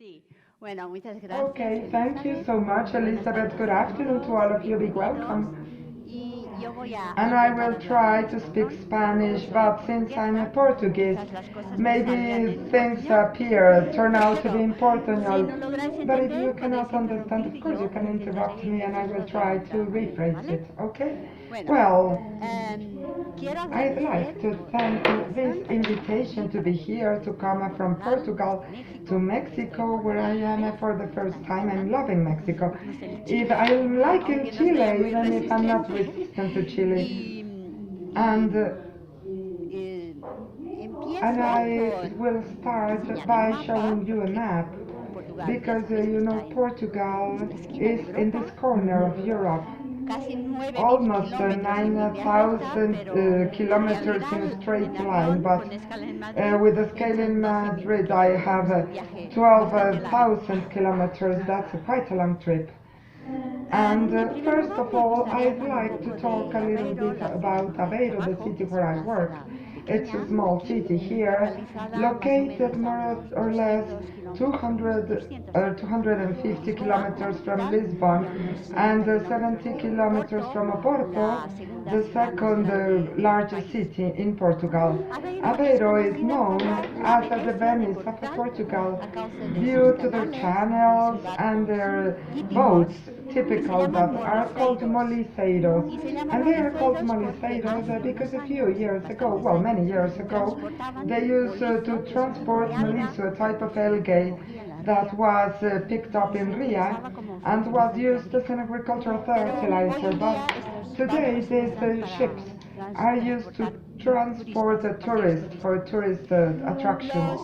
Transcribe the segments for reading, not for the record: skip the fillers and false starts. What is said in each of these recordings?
Okay, thank you so much, Elizabeth. Good afternoon to all of you. Big welcome. And I will try to speak Spanish, but since I'm a Portuguese, maybe things appear, turn out to be in Portugal. But if you cannot understand, of course, you can interrupt me and I will try to rephrase it, okay? Well, I'd like to thank this invitation to be here, to come from Portugal to Mexico, where I am for the first time. I'm loving Mexico. If I'm liking Chile, even if I'm not resistant to Chile. And I will start by showing you a map, because you know Portugal is in this corner of Europe, almost 9,000 kilometers in a straight line, but with the scale in Madrid I have 12,000 kilometers. That's quite a long trip. And first of all, I'd like to talk a little bit about Aveiro, the city where I work. It's a small city here, located more or less 250 kilometers from Lisbon and 70 kilometers from Oporto, the second largest city in Portugal. Aveiro is known as the Venice of Portugal due to their channels and their boats, typical, that are called moliceiros. And they are called moliceiros because a few years ago, well, many years ago, they used to transport molisso, a type of algae that was picked up in Ria and was used as an agricultural fertilizer. But today these ships are used to transport tourists for tourist attractions.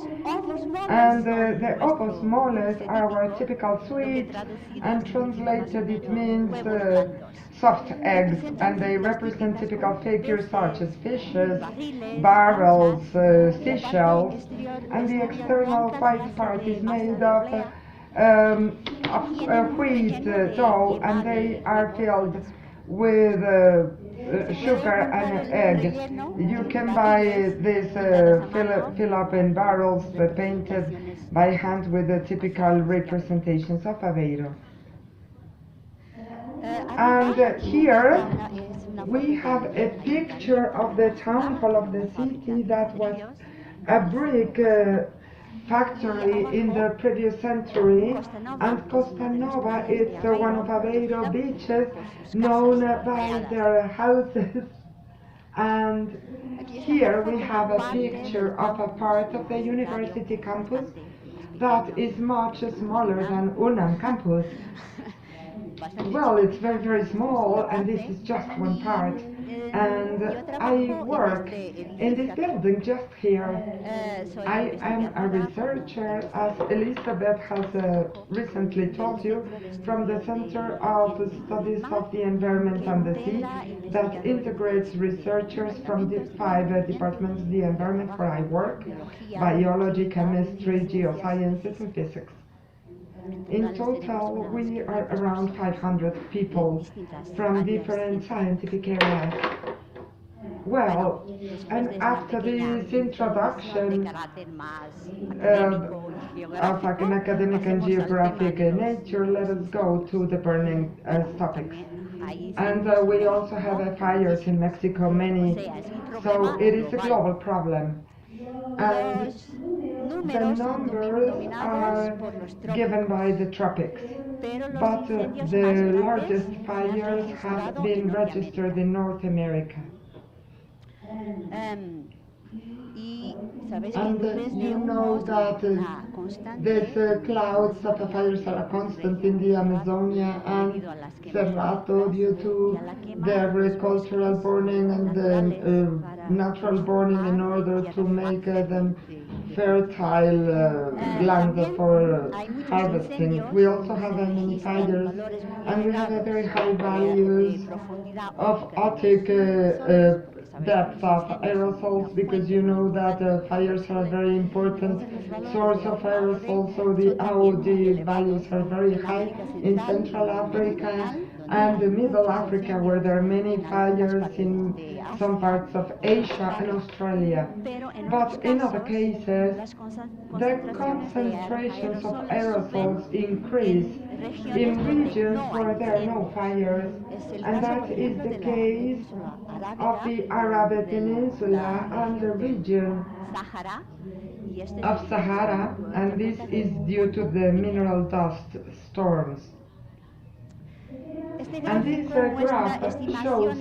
And the ovos moles are our typical sweets, and translated it means soft eggs, and they represent typical figures such as fishes, barrels, seashells, and the external white part is made of wheat dough, and they are filled with sugar and egg. You can buy this fill up in barrels painted by hand with the typical representations of Aveiro. And here we have a picture of the town hall of the city that was a brick factory in the previous century, and Costa Nova is one of Aveiro beaches known by their houses. And here we have a picture of a part of the university campus that is much smaller than UNAM campus. Well, it's very, very small, and this is just one part. And I work in this building just here. I am a researcher, as Elizabeth has recently told you, from the Center of Studies of the Environment and the Sea, that integrates researchers from the 5 departments of the environment where I work: biology, chemistry, geosciences, and physics. In total, we are around 500 people from different scientific areas. Well, and after this introduction of an academic and geographic nature, let us go to the burning topics. And we also have fires in Mexico, many, so it is a global problem. And the numbers are given by the tropics, but the largest fires have been registered in North America. And you know that these clouds of fires are constant in the Amazonia and Cerrado due to the agricultural burning and the natural burning in order to make them fertile land for harvesting. We also have many fires, and we have a very high values of Arctic depth of aerosols, because you know that fires are a very important source of aerosols, so the AOD values are very high in Central Africa, and the Middle Africa, where there are many fires in some parts of Asia and Australia. But in other cases, the concentrations of aerosols increase in regions where there are no fires, and that is the case of the Arabic Peninsula and the region of Sahara, and this is due to the mineral dust storms. And this graph shows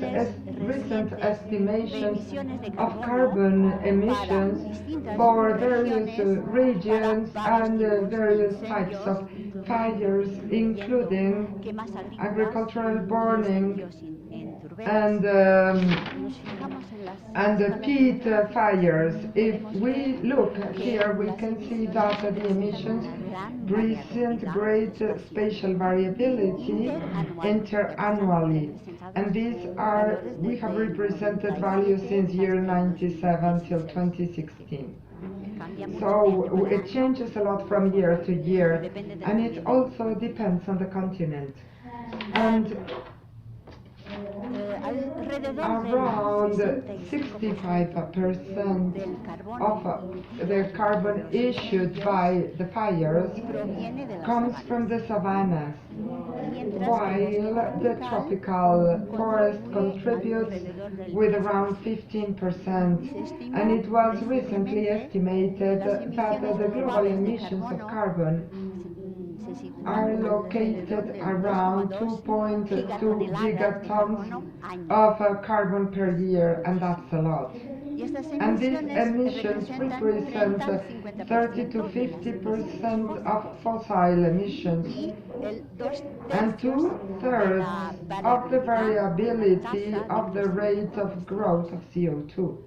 recent estimations of carbon emissions for various regions and various types of fires, including agricultural burning and peat fires. If we look here, we can see that the emissions present great spatial variability interannually, and these are, we have represented values since year 97 till 2016. So it changes a lot from year to year, and it also depends on the continent. And around 65% of the carbon issued by the fires comes from the savannas, while the tropical forest contributes with around 15%, and it was recently estimated that the global emissions of carbon are located around 2.2 gigatons of carbon per year, and that's a lot. And these emissions represent 30 to 50% of fossil emissions, and 2/3 of the variability of the rate of growth of CO2.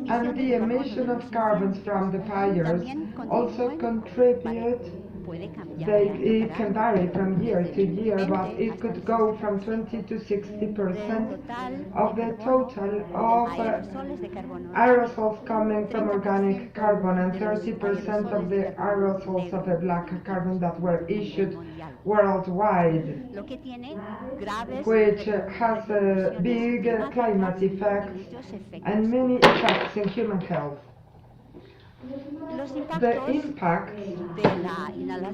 And the emission of carbons from the fires also contribute. It can vary from year to year, but it could go from 20 to 60% of the total of aerosols coming from organic carbon, and 30% of the aerosols of the black carbon that were issued worldwide, which has big climate effects and many effects in human health. The impacts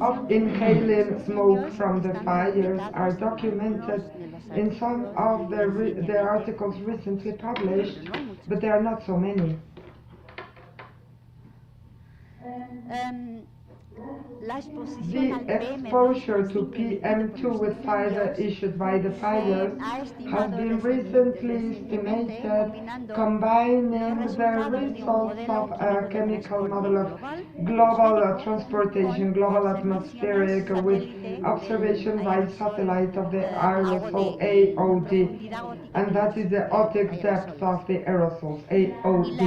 of inhaling smoke from the fires are documented in some of the articles recently published, but there are not so many. The exposure to PM2.5 issued by the fires has been recently estimated, combining the results of a chemical model of global transportation, global atmospheric, with observation by satellite of the aerosol AOD, and that is the otic depth of the aerosols, AOD.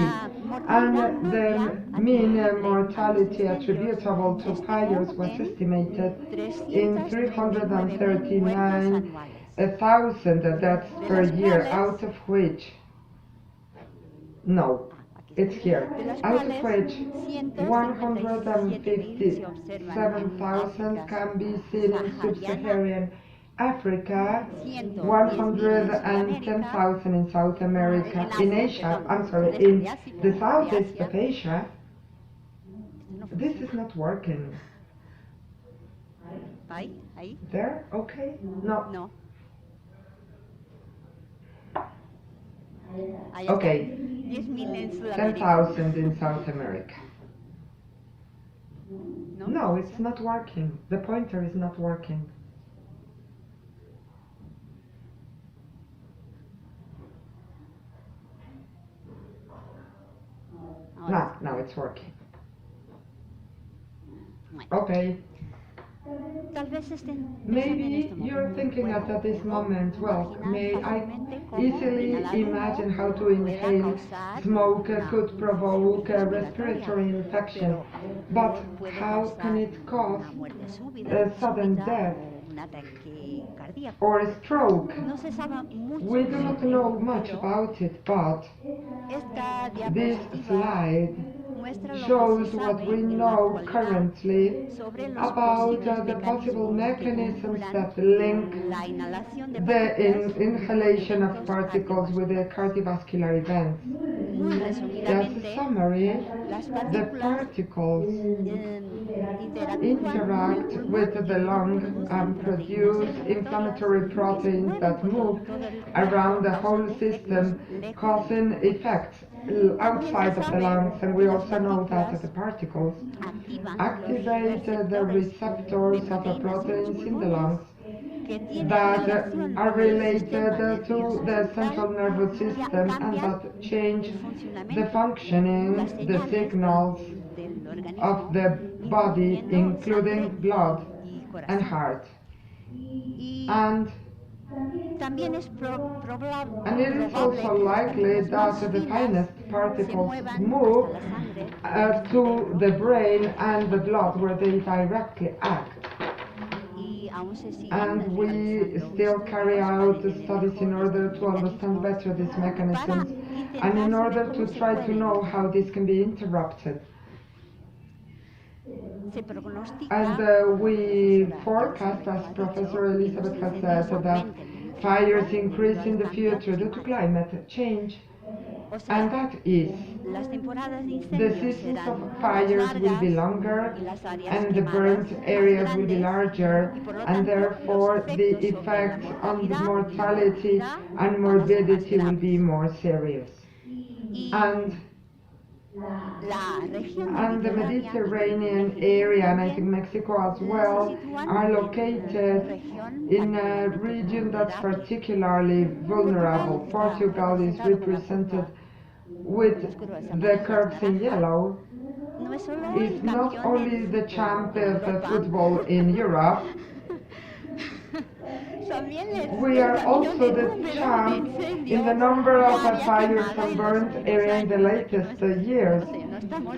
And the mean mortality attributable to fires was estimated in 339,000 deaths per year, out of which, it's here, out of which 157,000 can be seen in sub-Saharan Africa, 110,000 in South America, in the Southeast of Asia. This is not working. There? Okay? No. Okay. 10,000 in South America. No, it's not working. The pointer is not working. Now it's working. Okay. Maybe you're thinking at this moment, well, may I easily imagine how to inhale smoke could provoke a respiratory infection, but how can it cause a sudden death or a stroke? We do not know much about it, but this slide shows what we know currently about the possible mechanisms that link the inhalation of particles with the cardiovascular events. As a summary, the particles interact with the lung and produce inflammatory proteins that move around the whole system, causing effects outside of the lungs. And we also know that the particles activate the receptors of the proteins in the lungs that are related to the central nervous system and that change the functioning, the signals of the body, including blood and heart. And it is also likely that the finest particles move to the brain and the blood, where they directly act. And we still carry out studies in order to understand better these mechanisms and in order to try to know how this can be interrupted. And we forecast, as Professor Elizabeth has said, that fires increase in the future due to climate change. And that is, the seasons of fires will be longer and the burnt areas will be larger, and therefore the effects on the mortality and morbidity will be more serious. And the Mediterranean area, and I think Mexico as well, are located in a region that's particularly vulnerable. Portugal is represented with the curves in yellow. Is not only the champ of football in Europe, we are also the champ in the number of fires and burnt area in the latest years.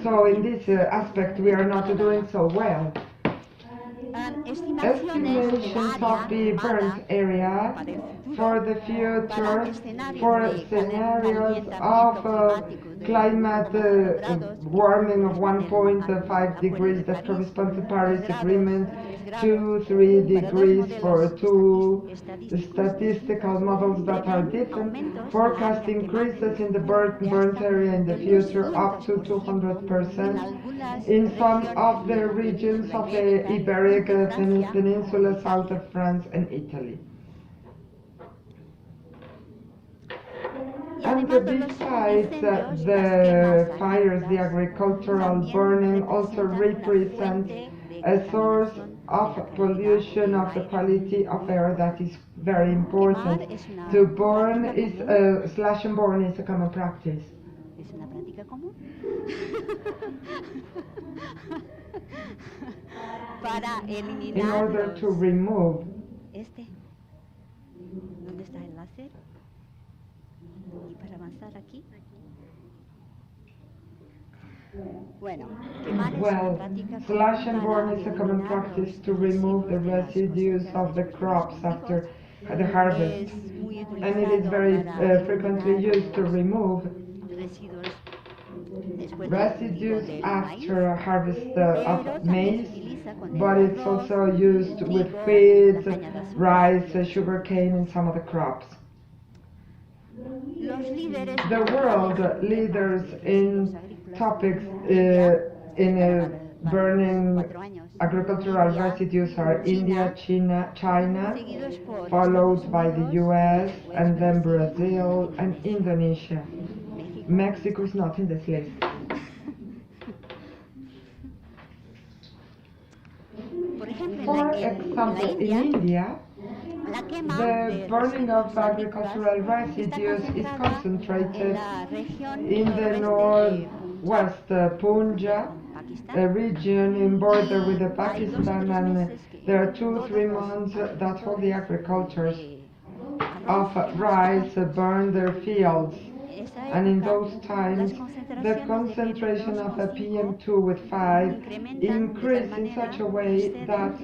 So in this aspect we are not doing so well. Estimations of the burnt area for the future, for scenarios of climate warming of 1.5 degrees that correspond to Paris Agreement, 2-3 degrees for two statistical models that are different, forecast increases in the burnt area in the future up to 200% in some of the regions of the Iberian Peninsula, south of France and Italy. And besides the fires, the agricultural burning also represents a source of pollution of the quality of air that is very important. To burn is slash and burn is a common practice. In order to remove well, slash and burn is a common practice to remove the residues of the crops after the harvest, and it is very frequently used to remove residues after a harvest of maize, but it's also used with wheat, rice, sugarcane, and some other crops. The world leaders in topics in burning agricultural residues are India, China, followed by the US, and then Brazil and Indonesia. Mexico is not in this list. For example, in India, the burning of agricultural residues is concentrated in the northwest Punjab, a region in border with Pakistan, and there are 2-3 months that all the agricultures of rice burn their fields. And in those times, the concentration of a PM2.5 increased in such a way that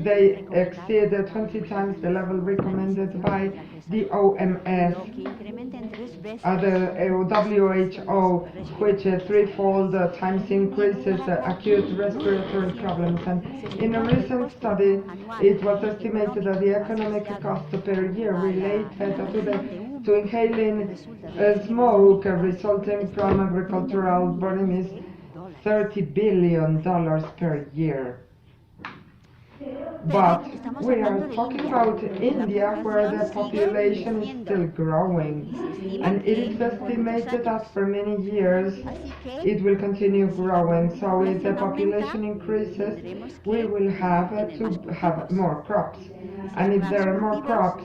they exceed 20 times the level recommended by the OMS. the WHO, which threefold times increases acute respiratory problems. And in a recent study, it was estimated that the economic cost per year related to inhaling smoke resulting from agricultural burning is $30 billion per year. But we are talking about India, where the population is still growing, and it is estimated that for many years it will continue growing. So if the population increases, we will have to have more crops. And if there are more crops,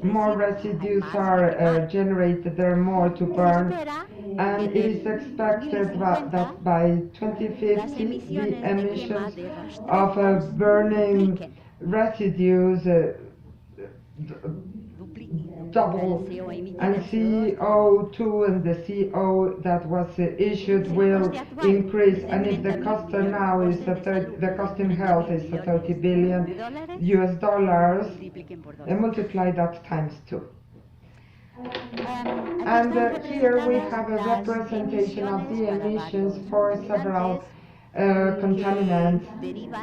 more residues are generated, there are more to burn, and it is expected that by 2050 the emissions of burning residues double, and CO2 and the CO that was issued will increase. And if the cost now is the cost in health is $30 billion US, and multiply that times 2. And here we have a representation of the emissions for several contaminants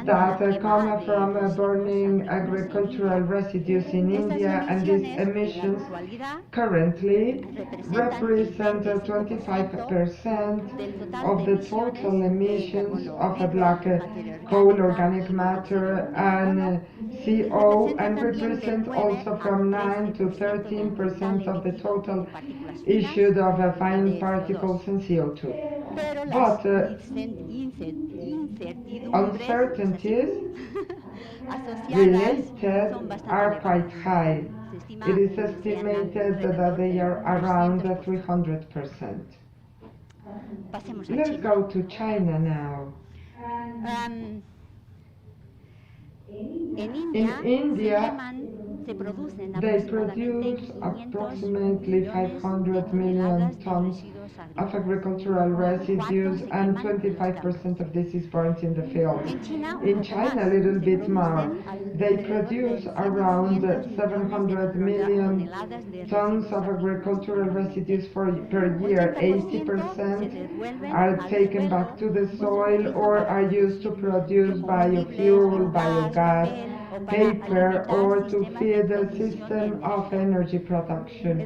that come from burning agricultural residues in India, and these emissions currently represent 25% of the total emissions of black coal, organic matter, and CO, and represent also from 9 to 13% of the total issued of fine particles and CO2. But uncertainties related are quite high. It is estimated that they are around 300%. Let's go to China now. In India, they produce approximately 500 million tons of agricultural residues, and 25% of this is burnt in the fields. In China, a little bit more. They produce around 700 million tons of agricultural residues per year. 80% are taken back to the soil or are used to produce biofuel, biogas, paper, or to feed the system of energy production.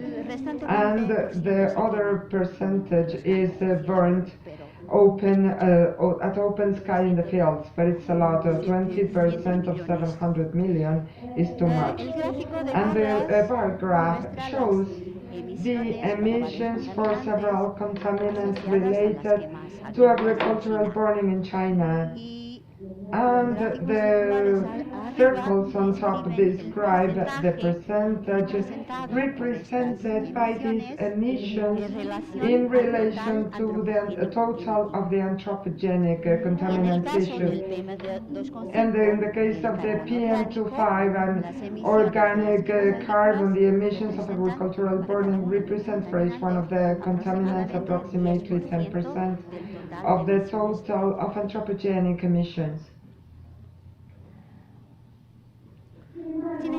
And the other percentage is burnt at open sky in the fields, but it's a lot. 20% of 700 million is too much. And the bar graph shows the emissions for several contaminants related to agricultural burning in China. And the circles on top describe the percentage represented by these emissions in relation to the total of the anthropogenic contaminants issued. And in the case of the PM2.5 and organic carbon, the emissions of agricultural burning represent for each one of the contaminants approximately 10% of the total of anthropogenic emissions.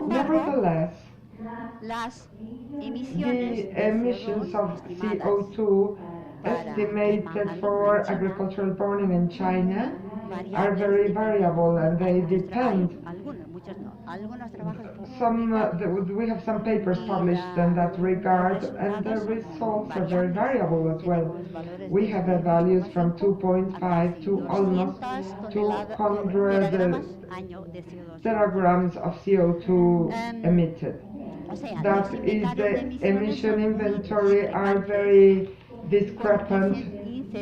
Nevertheless, the emissions of CO2 estimated for agricultural burning in China are very variable, and they depend. We have some papers published in that regard, and the results are very variable as well. We have values from 2.5 to almost 200 teragrams of CO2 emitted. That is, the emission inventory are very discrepant,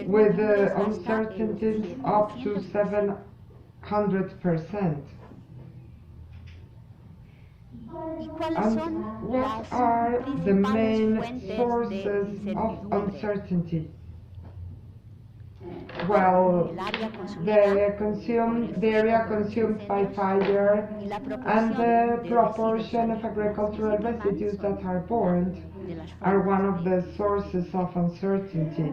with uncertainties up to 700%. And what are the main sources of uncertainty? well, the area consumed by fire and the proportion of agricultural residues that are burned are one of the sources of uncertainty.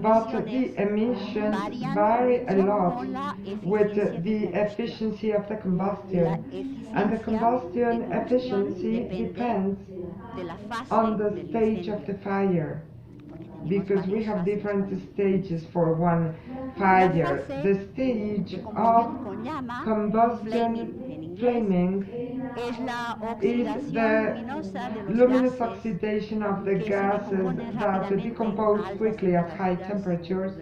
But the emissions vary a lot with the efficiency of the combustion, and the combustion efficiency depends on the stage of the fire, because we have different stages for one fire. The stage of combustion flaming is the luminous oxidation of the gases that decompose quickly at high temperatures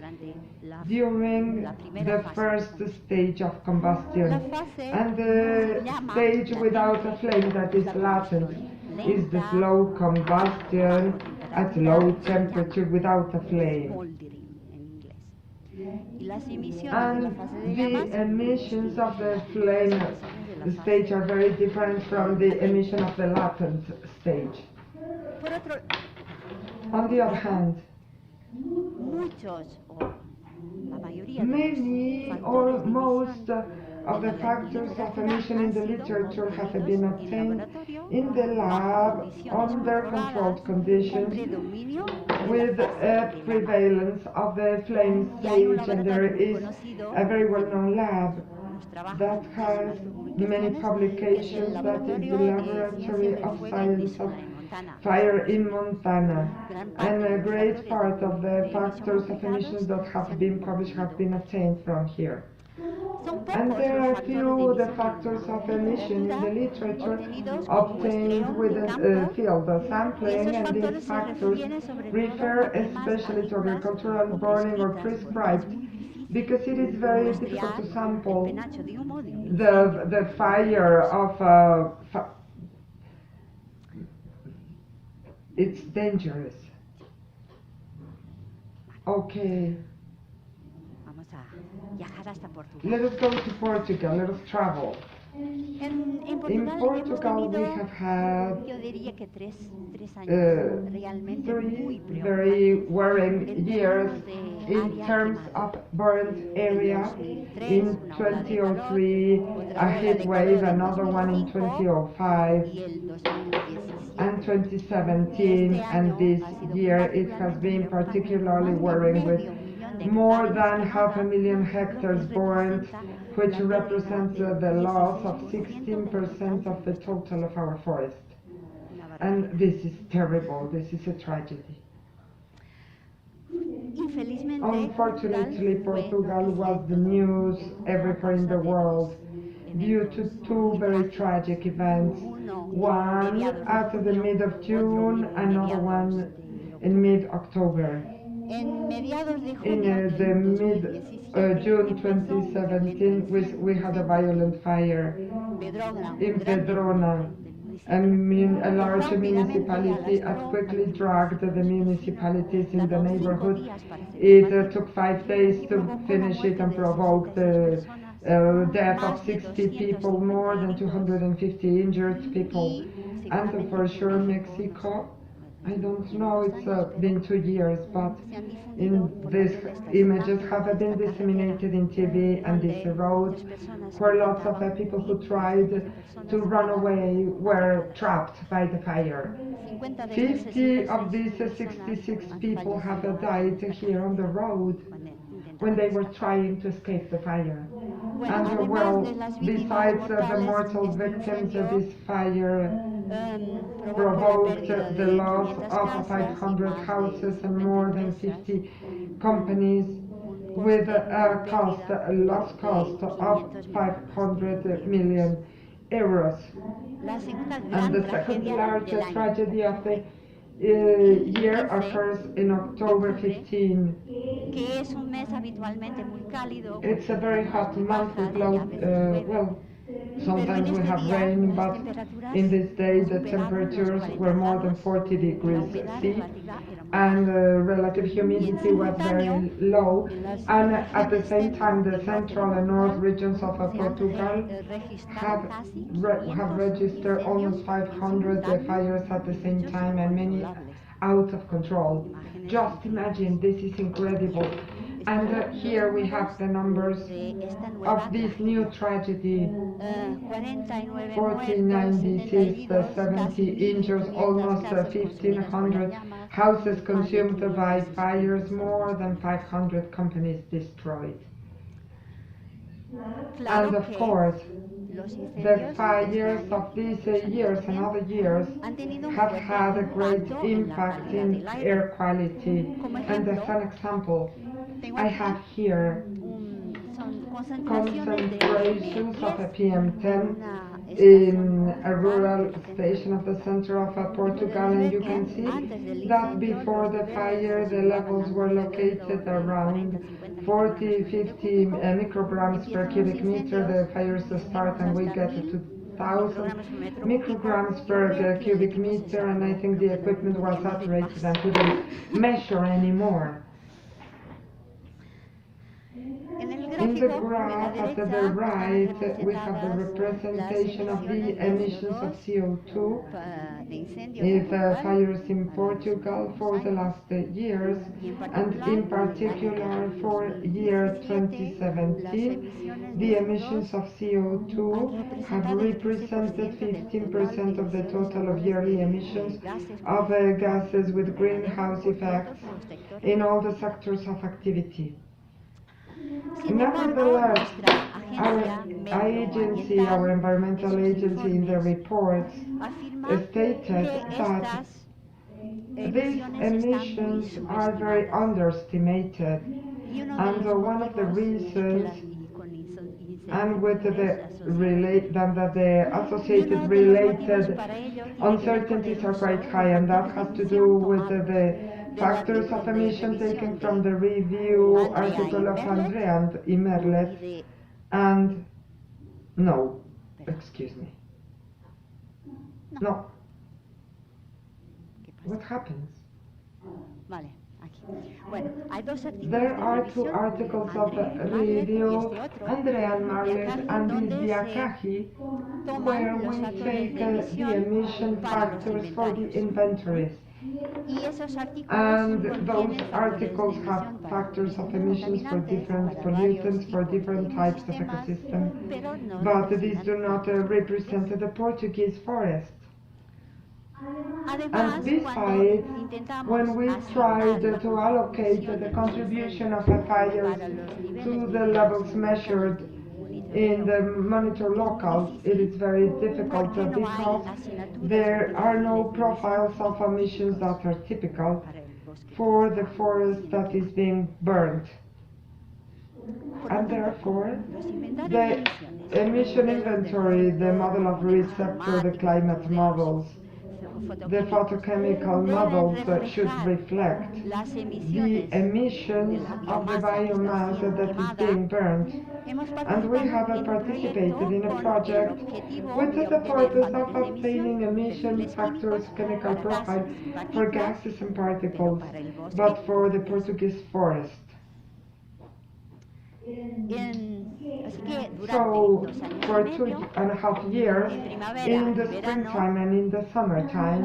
during the first stage of combustion, and the stage without a flame, that is latent, is the slow combustion at low temperature without a flame. And the emissions of the flame stage are very different from the emission of the latent stage. On the other hand, many or most of the factors of emission in the literature have been obtained in the lab under controlled conditions with a prevalence of the flame stage, and there is a very well-known lab that has many publications, that is the Laboratory of Science of Fire in Montana, and a great part of the factors of emissions that have been published have been obtained from here. And there are few the factors of emission in the literature obtained with the field sampling, and these factors refer especially to agricultural burning or prescribed, because it is very difficult to sample the fire of it's dangerous. Okay. Let us go to Portugal, let us travel. In Portugal we have had 3 very worrying years in terms of burnt area. In 2003 a heat wave, another one in 2005 and 2017, and this year it has been particularly worrying with more than 500,000 hectares burned, which represents the loss of 16% of the total of our forest. And this is terrible, this is a tragedy. Unfortunately, Portugal was the news everywhere in the world due to 2 very tragic events. One at the mid of June, another one in mid-October. In the mid-June 2017, we had a violent fire in Pedrona, a large municipality, had quickly dragged the municipalities in the neighborhood. It took 5 days to finish it and provoked the death of 60 people, more than 250 injured people. And for sure Mexico, I don't know, it's been 2 years, but these images have been disseminated in TV, and this road where lots of the people who tried to run away were trapped by the fire. 50 of these 66 people have died here on the road when they were trying to escape the fire. And well, besides the mortal victims, this fire provoked the loss of 500 houses and more than 50 companies, with a lost cost of 500 million euros. And the second largest tragedy of the year occurs in October 15. It's a very hot month with low, sometimes we have rain, but in this day the temperatures were more than 40 degrees C, and relative humidity was very low, and at the same time the central and north regions of Portugal have registered almost 500 fires at the same time, and many out of control. Just imagine, this is incredible. And here we have the numbers of this new tragedy. 49 deceased, 70 injured, almost 1,500 houses consumed by fires, more than 500 companies destroyed. And of course, the fires of these years and other years have had a great impact in air quality. And as an example, I have here concentrations of a PM10 in a rural station of the center of Portugal, and you can see that before the fire the levels were located around 40-50 micrograms per cubic meter. The fires start and we get to 2,000 micrograms per cubic meter, and I think the equipment was saturated and couldn't measure anymore. In the graph at the right, we have the representation of the emissions of CO2 in fires in Portugal for the last years, and in particular for year 2017. The emissions of CO2 have represented 15% of the total of yearly emissions of gases with greenhouse effects in all the sectors of activity. Nevertheless, our agency, our environmental agency, in the reports stated that these emissions are very underestimated, and one of the reasons, and with the associated related uncertainties are quite high, and that has to do with the factors of emission taken from the review article of Andrea and Imerlet, and no, excuse me. No. What happens? There are two articles of review, Andrea and Marlet and Diakahi, where we take the emission factors for the inventories. And those articles have factors of emissions for different pollutants, for different types of ecosystem, but these do not represent the Portuguese forest. And besides, when we tried to allocate the contribution of the fires to the levels measured in the monitor locals, it is very difficult because there are no profiles of emissions that are typical for the forest that is being burned. And therefore, the emission inventory, the model of receptor, the climate models, the photochemical models should reflect the emissions of the biomass that is being burned. And we have participated in a project with the purpose of obtaining emission factors chemical profile for gases and particles, but for the Portuguese forest. So, for 2.5 years, in the springtime and in the summertime,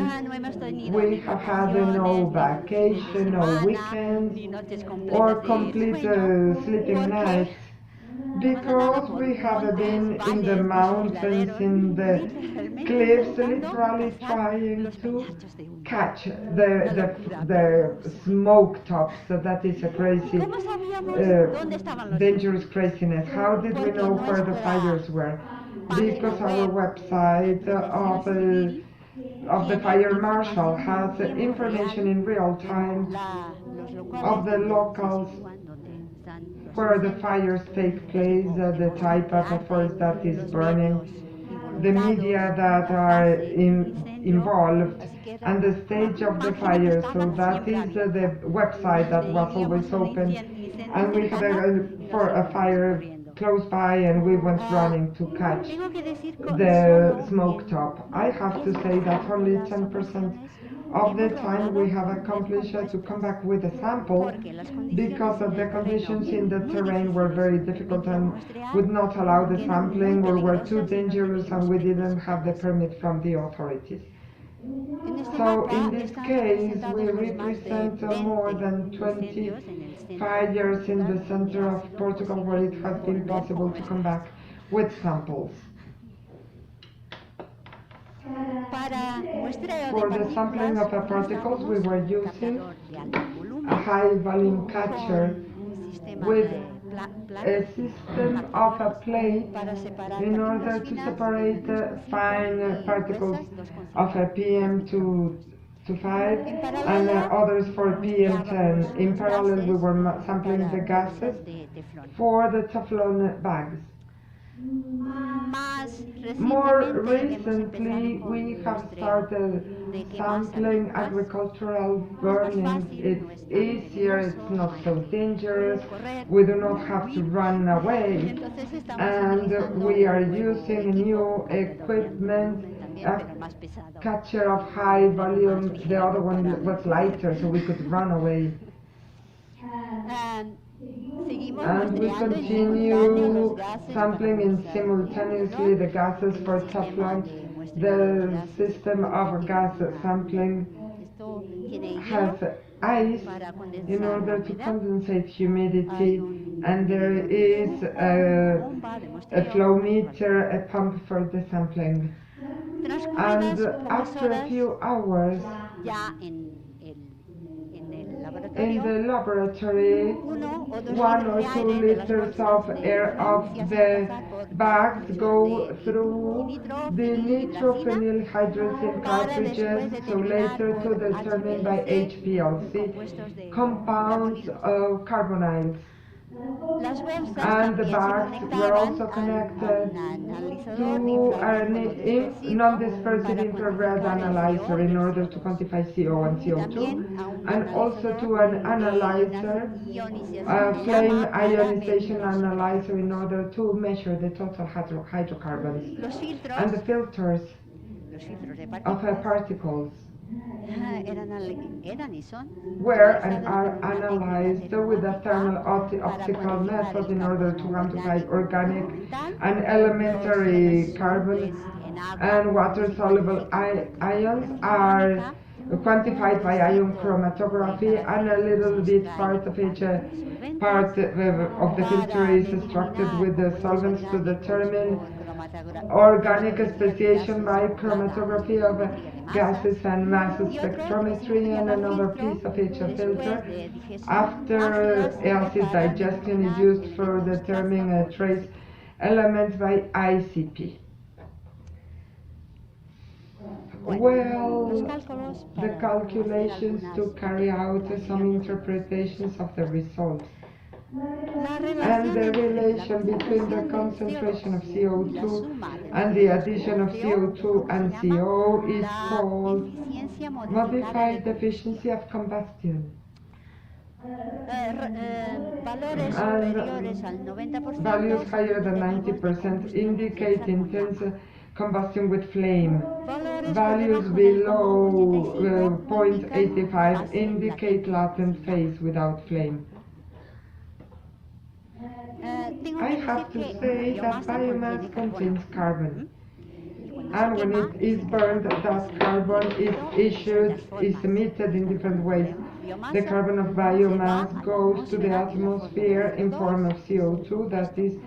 we have had no vacation, no weekends, or complete sleeping nights, because we have been in the mountains, in the cliffs, literally trying to catch the smoke tops. So that is a crazy, dangerous craziness. How did we know where the fires were? Because our website of the fire marshal has information in real time of the locals where the fires take place, the type of a forest that is burning, the media that are involved, and the stage of the fire. So that is the website that was always open, and we had a fire close by, and we went running to catch the smoke top. I have to say that only 10% of the time we have accomplished to come back with a sample, because of the conditions in the terrain were very difficult and would not allow the sampling, or were too dangerous, and we didn't have the permit from the authorities. So in this case, we represent more than 25 years in the center of Portugal where it has been possible to come back with samples. For the sampling of the particles, we were using a high volume catcher with a system of a plate in order to separate fine particles of a PM2.5 and others for PM10. In parallel, we were sampling the gases for the Teflon bags. More recently, we have started sampling agricultural burnings. It's easier, it's not so dangerous, we do not have to run away, and we are using new equipment, a catcher of high volume, the other one was lighter so we could run away. And we continue sampling simultaneously the gases for Teflon. The system of gas sampling has ice in order to condensate humidity, and there is a flow meter, a pump for the sampling. And after a few hours, in the laboratory, 1 or 2 liters of air of the bags go through the nitrophenylhydrazine cartridges, so later to determine by HPLC compounds of carbonyls. And the bags were also connected to a non-dispersive infrared analyzer in order to quantify CO and CO2, and also to an analyzer, a flame ionization analyzer, in order to measure the total hydrocarbons. And the filters of particles were and are analyzed with a thermal optical method in order to quantify organic and elementary carbon, and water-soluble ions are quantified by ion chromatography, and a little bit part of each part of the filter is extracted with the solvents to determine organic speciation by chromatography of gases and mass spectrometry, and another piece of each filter. After acid digestion is used for determining trace elements by ICP. Well, the calculations to carry out some interpretations of the results. And the relation between the concentration of CO2 and the addition of CO2 and CO is called modified efficiency of combustion. And values higher than 90% indicate intense combustion with flame. Values below 0.85 indicate latent phase without flame. I have to say that biomass contains carbon, and when it is burned, that carbon is emitted in different ways. The carbon of biomass goes to the atmosphere in form of CO2, that is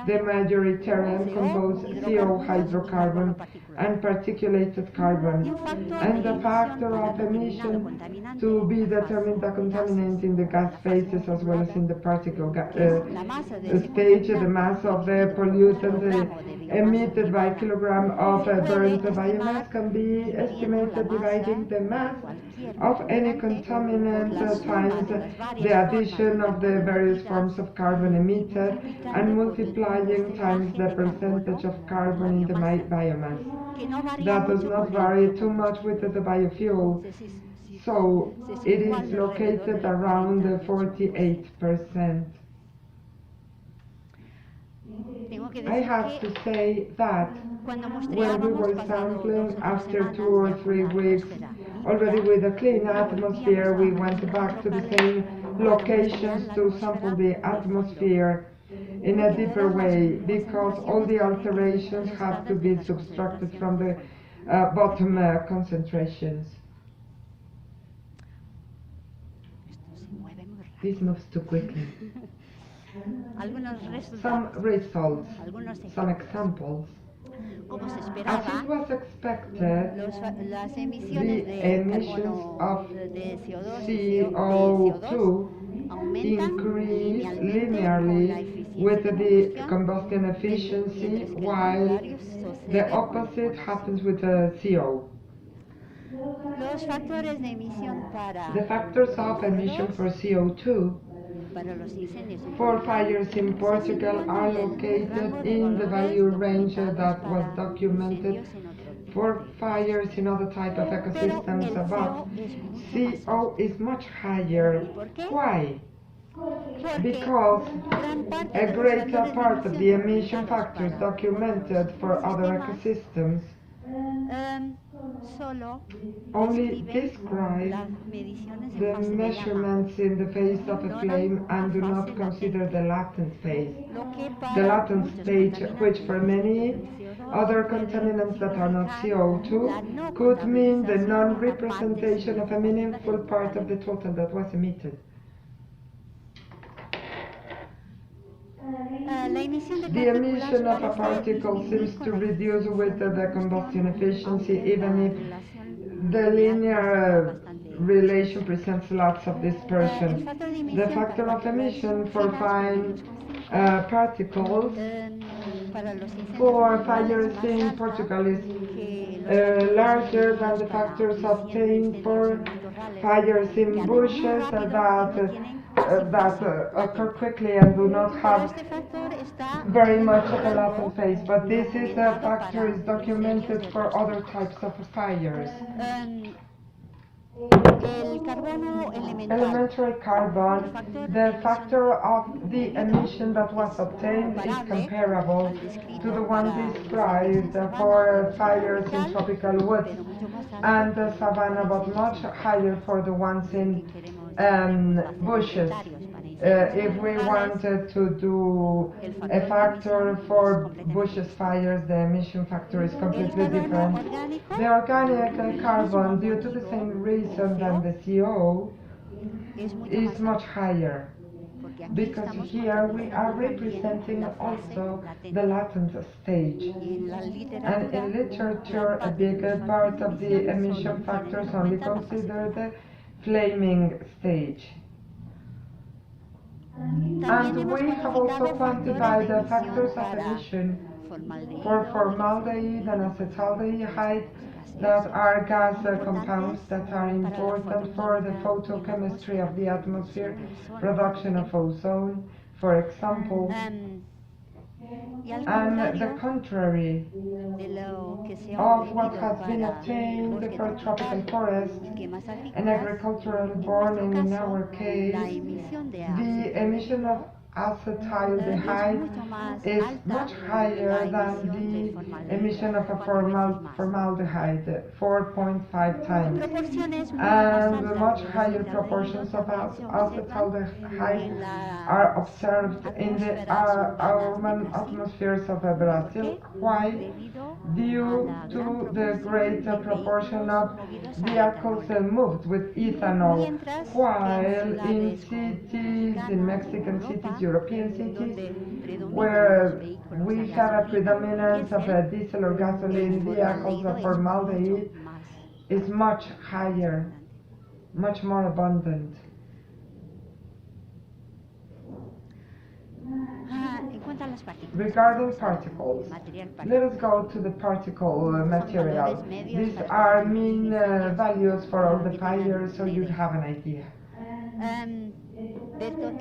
the majoritarian composed CO hydrocarbon and particulated carbon, and the factor of emission to be determined a contaminant in the gas phases as well as in the particle stage. The mass of the pollutant emitted by kilogram of burnt biomass can be estimated dividing the mass of any contaminant times the addition of the various forms of carbon emitted, and multiplying times the percentage of carbon in the biomass. That does not vary too much with the biofuel, so it is located around 48%. I have to say that when we were sampling after 2 or 3 weeks, already with a clean atmosphere, we went back to the same locations to sample the atmosphere in a deeper way, because all the alterations have to be subtracted from the bottom concentrations. This moves too quickly. Some results, some examples. As it was expected, the emissions of CO2 increase linearly with the combustion efficiency, while the opposite happens with the CO. The factors of emission for CO2 for fires in Portugal are located in the value range that was documented for fires in other type of ecosystems above. CO is much higher. Why? Because a greater part of the emission factors documented for other ecosystems only describe the measurements in the phase of a flame and do not consider the latent phase. The latent stage, which for many other contaminants that are not CO2, could mean the non-representation of a meaningful part of the total that was emitted. The emission of a particle seems to reduce with the combustion efficiency, even if the linear relation presents lots of dispersion. The factor of emission for fine particles for fires in Portugal is larger than the factors obtained for fires in bushes that occur quickly and do not have very much of a latent phase, but this is a factor is documented for other types of fires. Elementary carbon, the factor of the emission that was obtained is comparable to the one described for fires in tropical woods and the savanna, but much higher for the ones in bushes. If we wanted to do a factor for bushes fires, the emission factor is completely different. The organic carbon, due to the same reason than the CO, is much higher, because here we are representing also the latent stage. And in literature, a bigger part of the emission factors only consider the flaming stage. And we have also quantified the factors of emission for formaldehyde and acetaldehyde, that are gas compounds that are important for the photochemistry of the atmosphere, production of ozone, for example. And the contrary of what has been obtained for tropical forest and agricultural burning in our case, the emission of acetaldehyde is much higher than the emission of a formaldehyde, 4.5 times, and much higher proportions of acetaldehyde are observed in the urban atmospheres of Brazil. Why? Due to the greater proportion of vehicles moved with ethanol, while in cities, in Mexican cities, European cities, where we have a predominance of diesel or gasoline vehicles, the formaldehyde is much higher, much more abundant. Regarding particles, let us go to the particle material. These are mean values for all the fires, so you have an idea.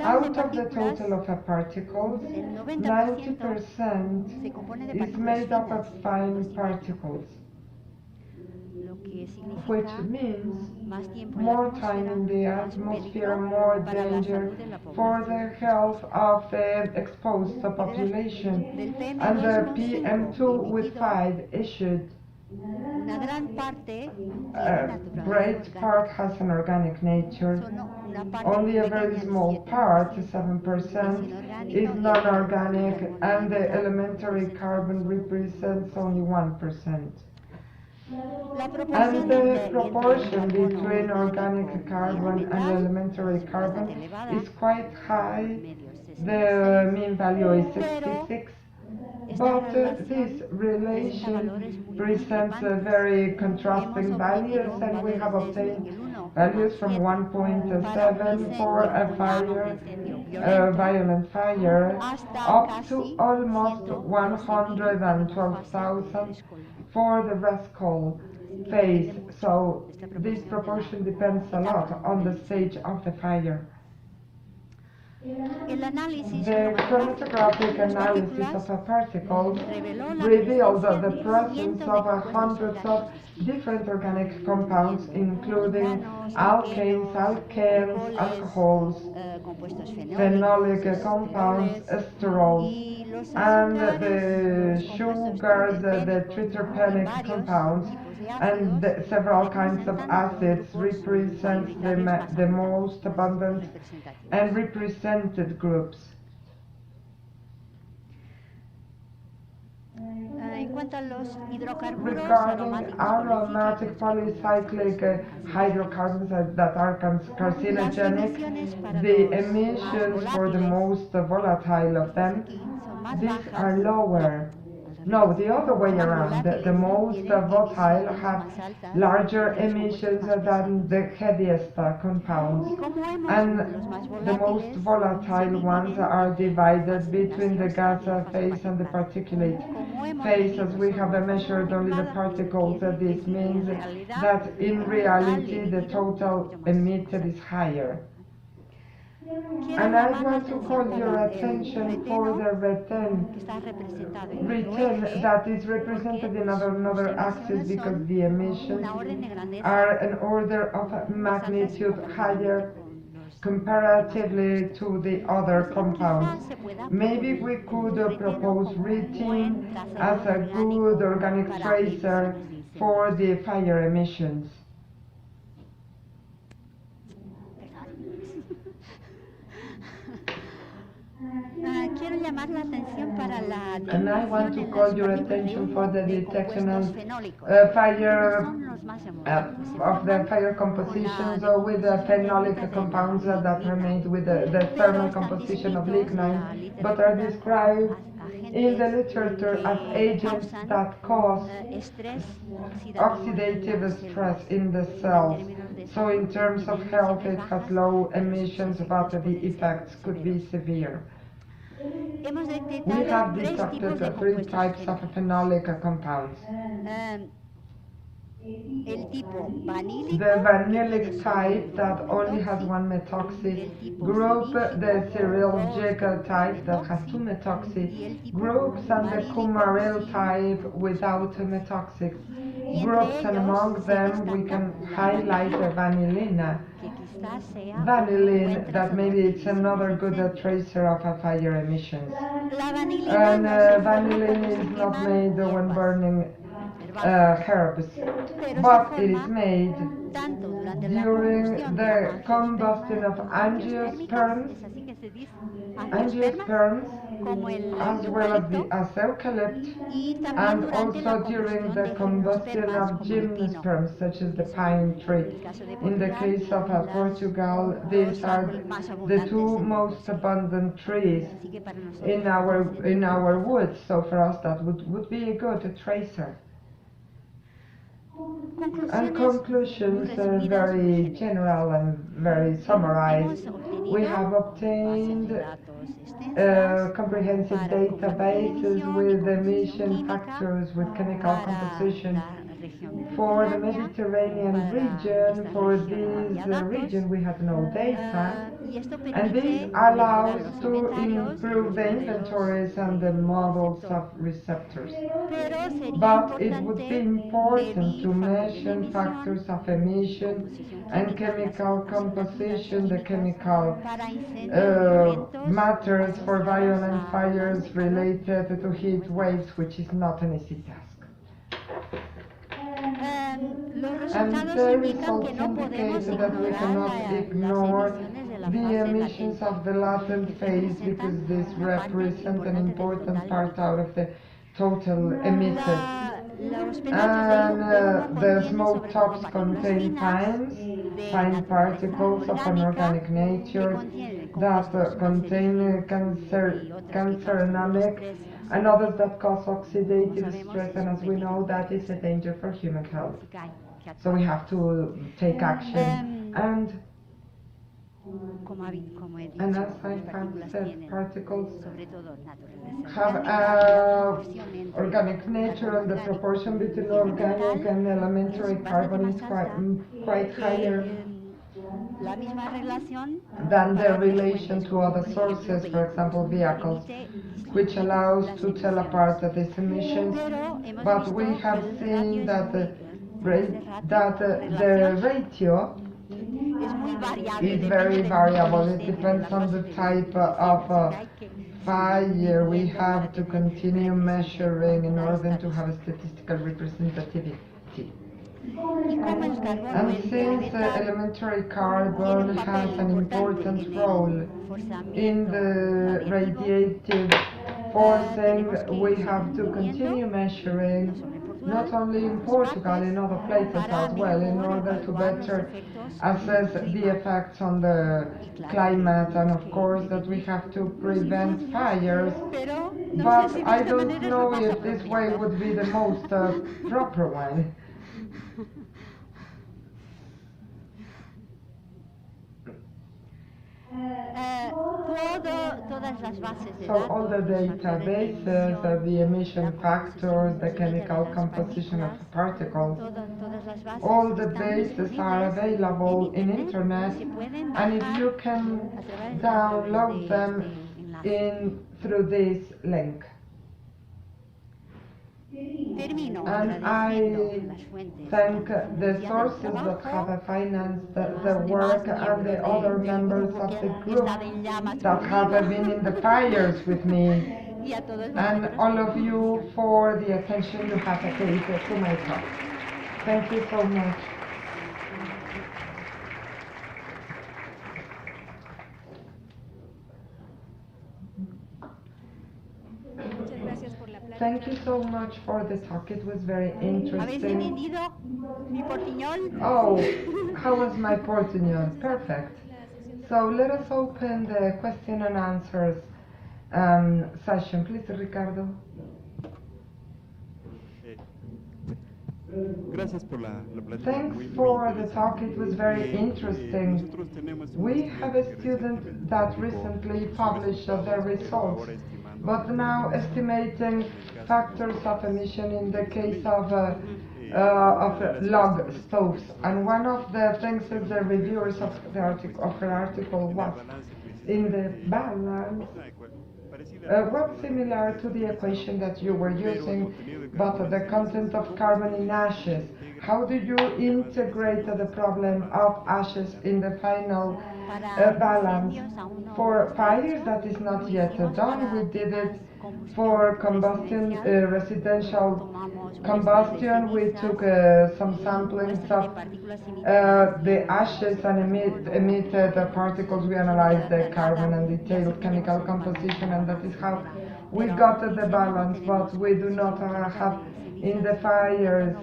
Out of the total of particles, 90% is made up of fine particles, which means more time in the atmosphere, more danger for the health of the exposed population. And the PM2 with 5 issued, a great part has an organic nature. Only a very small part, 7%, is non-organic, and the elementary carbon represents only 1%. And the proportion between organic carbon and elementary carbon is quite high. The mean value is 66. But this relation presents very contrasting values, and we have obtained values from 1.7 for a fire, a violent fire, up to almost 112,000 for the rest call phase. So this proportion depends a lot on the stage of the fire. The chromatographic analysis of a particle revealed the presence of hundreds of different organic compounds, including alkanes, alkanes, alcohols, phenolic compounds, esterols, and the sugars, the triterpenic compounds, and several kinds of acids represent the most abundant and represented groups. Regarding aromatic polycyclic hydrocarbons that are carcinogenic, the emissions for the most volatile of them, these are lower. No, the other way around. The most volatile have larger emissions than the heaviest compounds, and the most volatile ones are divided between the gas phase and the particulate phase. As we have measured only the particles, this means that in reality the total emitted is higher. And I want to call your attention for the return that is represented in another axis, because the emissions are an order of magnitude higher comparatively to the other compounds. Maybe we could propose routine as a good organic tracer for the fire emissions. And I want to call your attention for the detection of fire compositions with the phenolic compounds that are made with the thermal composition of lignine, but are described in the literature as agents that cause oxidative stress in the cells. So in terms of health, it has low emissions, but the effects could be severe. We have detected 3 types of phenolic compounds. The vanillic type that only has 1 methoxy group, the cyrillic type that has 2 methoxy groups, and the coumaryl type without methoxy groups, and among them we can highlight the vanillin, that maybe it's another good tracer of fire emissions. And vanillin is not made when burning herbs, but it is made during the combustion of angiosperms, as well as the eucalypt, and also during the combustion of gymnosperms, such as the pine tree. In the case of Portugal, these are the 2 most abundant trees in our woods, so for us that would be a good tracer. And conclusions are very general and very summarized. We have obtained comprehensive databases with emission factors, with chemical composition for the Mediterranean region. For this region we had no data, and this allows to improve the inventories and the models of receptors. But it would be important to mention factors of emission and chemical composition, the chemical matters for violent fires related to heat waves, which is not an easy task. And the results indicate that we cannot ignore the emissions of the latent phase, because this represents an important part out of the total emitted. And the smoke tops contain fine particles of an organic nature that contain cancerogenic and others that cause oxidative stress, and as we know, that is a danger for human health. So we have to take action. And as I have said, particles have organic nature, and the proportion between organic and elementary carbon is quite higher than the relation to other sources, for example vehicles, which allows to tell apart these emissions. But we have seen that the ratio is very variable. It depends on the type of fire we have to continue measuring in order to have a statistical representativity. And since elementary carbon has an important role in the radiative forcing, we have to continue measuring not only in Portugal, in other places as well, in order to better assess the effects on the climate, and of course that we have to prevent fires. But I don't know if this way would be the most proper one. So all the databases, the emission factors, the chemical composition of particles, all the bases are available in internet, and if you can download them through this link. And I thank the sources that have financed the work, and the other members of the group that have been in the fires with me, and all of you for the attention you have paid to my talk. Thank you so much. Thank you so much for the talk. It was very interesting. Oh, how was my portuñol? Perfect. So let us open the question and answers session. Please, Ricardo. Thanks for the talk. It was very interesting. We have a student that recently published their results, but now estimating factors of emission in the case of log stoves. And one of the things that the reviewers of her article was in the balance was similar to the equation that you were using, but the content of carbon in ashes. How do you integrate the problem of ashes in the final balance? For fires, that is not yet done. We did it for combustion, residential combustion. We took some samplings of the ashes and emitted the particles. We analyzed the carbon and detailed chemical composition, and that is how we got the balance. But we do not have in the fires,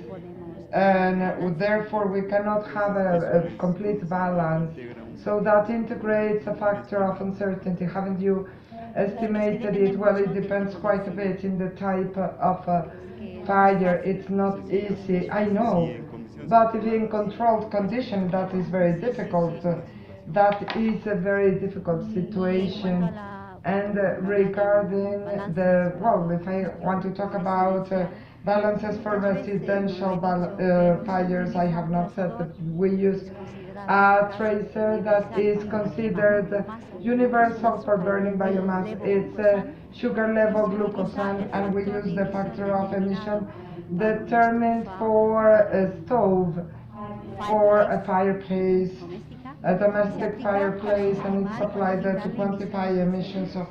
and therefore we cannot have a complete balance. So that integrates a factor of uncertainty. Haven't you estimated it? Well, it depends quite a bit in the type of fire. It's not easy, I know, but if in controlled condition, that is very difficult. That is a very difficult situation. And regarding the, well, if I want to talk about balances for residential fires, I have not said that we use a tracer that is considered universal for burning biomass. It's a sugar level glucosan, and we use the factor of emission determined for a stove, for a fireplace, a domestic fireplace, and it's applied to quantify emissions of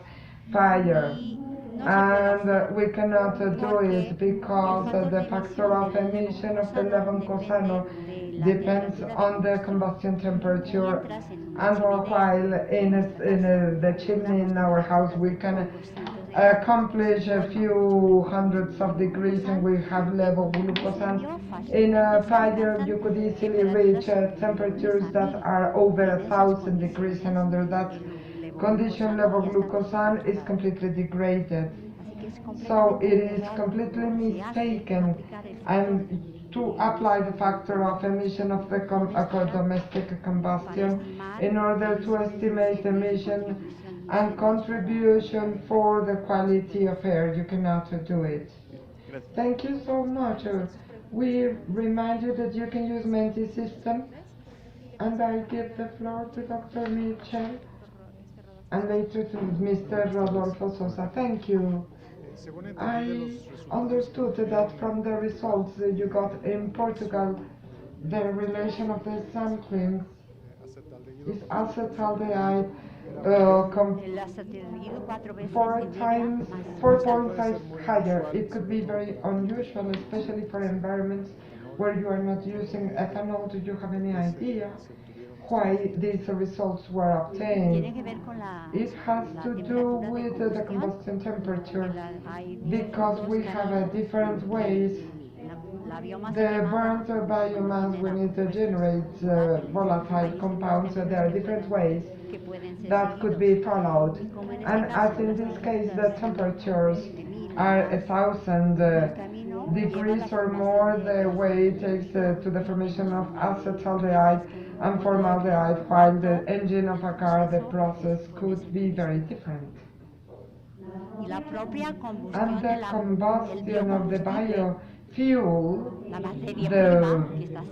fire. And we cannot do it because the factor of emission of the level cosano depends on the combustion temperature, and while in the chimney in our house we can accomplish a few hundreds of degrees and we have level glucosan. In a fire you could easily reach temperatures that are over 1,000 degrees, and under that condition level glucosan is completely degraded. So it is completely mistaken and to apply the factor of emission of the domestic combustion in order to estimate emission and contribution for the quality of air. You cannot do it. Thank you so much. We remind you that you can use Menti system, and I give the floor to Dr. Mitchell and later to Mr. Rodolfo Sosa. Thank you. I understood that from the results you got in Portugal, the relation of the samplings is acetaldehyde 4.5 higher. It could be very unusual, especially for environments where you are not using ethanol. Do you have any idea why these results were obtained? It has to do with the combustion temperature, because we have different ways. The burnt biomass, we need to generate volatile compounds, so there are different ways that could be followed. And as in this case, the temperatures are 1,000 degrees or more, the way it takes to the formation of acetaldehyde and formaldehyde, while the engine of a car, the process could be very different. And the combustion of the biofuel, the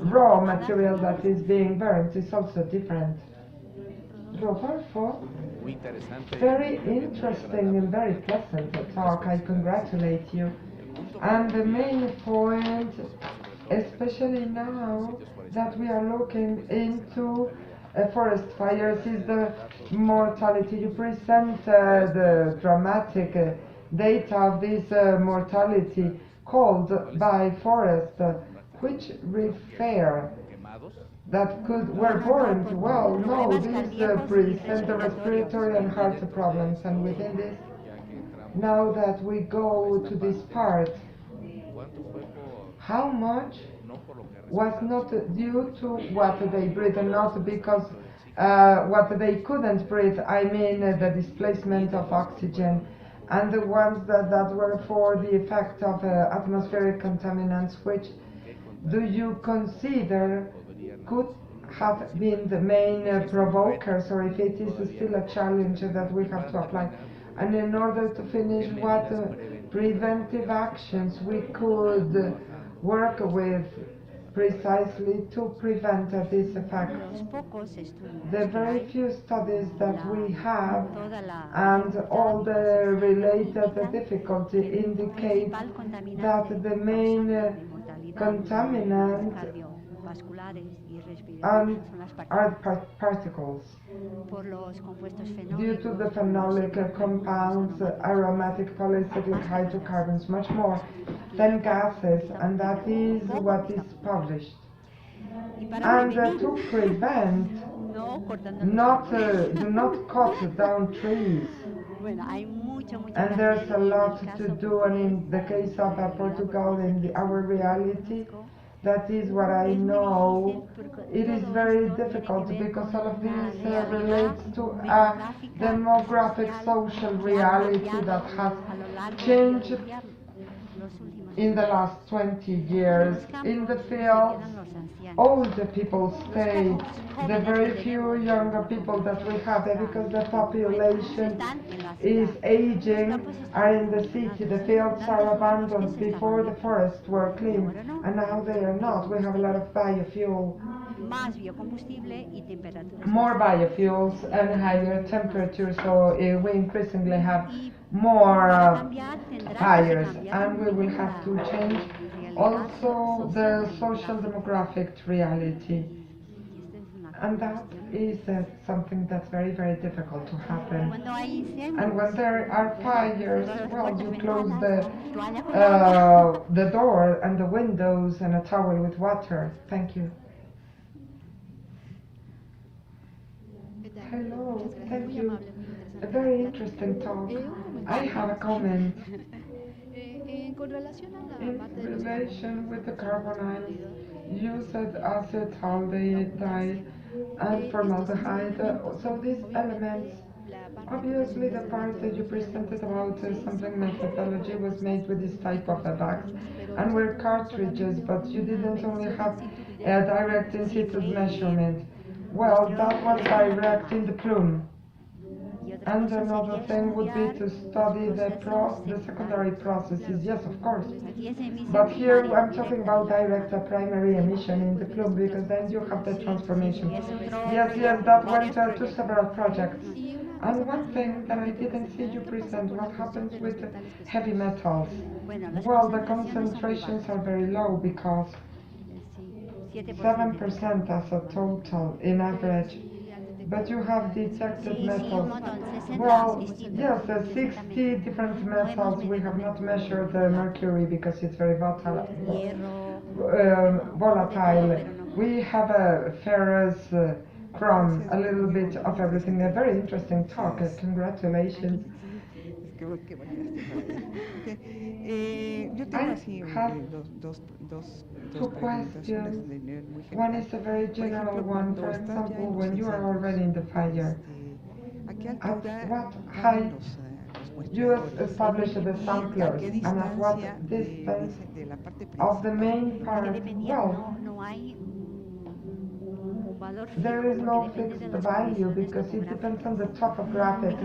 raw material that is being burnt, is also different. Rodolfo, very interesting and very pleasant talk. I congratulate you. And the main point, especially now that we are looking into forest fires, is the mortality. You present the dramatic data of this mortality caused by forest, which refer that were born well. No, these present the respiratory and heart problems, and within this, now that we go to this part, how much was not due to what they breathe and not because what they couldn't breathe, I mean the displacement of oxygen, and the ones that were for the effect of atmospheric contaminants, which do you consider could have been the main provokers, or if it is still a challenge that we have to apply? And in order to finish, what preventive actions we could work with precisely to prevent this effect? The very few studies that we have and all the related difficulty indicate that the main contaminant are particles due to the phenolic compounds, aromatic polycyclic hydrocarbons, much more than gases, and that is what is published. And to prevent, do not cut down trees. And there's a lot to do, and in the case of Portugal, in our reality, that is what I know. It is very difficult because all of this relates to a demographic social reality that has changed in the last 20 years. In the fields, older people stay. The very few younger people that we have, because the population is aging, are in the city. The fields are abandoned. Before, the forests were clean, and now they are not. We have a lot of biofuel, more biofuels and higher temperatures, so we increasingly have more fires, and we will have to change also the social demographic reality. And that is something that's very, very difficult to happen. And when there are fires, well, you close the door and the windows and a towel with water. Thank you. Hello, thank you. A very interesting talk. I have a comment in relation with the carbonyls used as acetaldehyde and formaldehyde. So these elements, obviously the part that you presented about sampling methodology was made with this type of a bags and were cartridges, but you didn't only have a direct in situ measurement. Well, that was direct in the plume. And another thing would be to study the secondary processes, yes, of course. But here I'm talking about direct primary emission in the plume, because then you have the transformation. Yes, that went to several projects. And one thing that I didn't see you present, what happens with heavy metals? Well, the concentrations are very low because 7% as a total in average. But you have detected metals. Well, yes, 60 different metals. We have not measured the mercury because it's very volatile. We have a ferrous, chrome, a little bit of everything. A very interesting talk. Congratulations. I have two questions. One is a very general one. For example, when you are already in the fire, at what height you establish the samplers and at what distance of the main part? Well, there is no fixed value because it depends on the topographic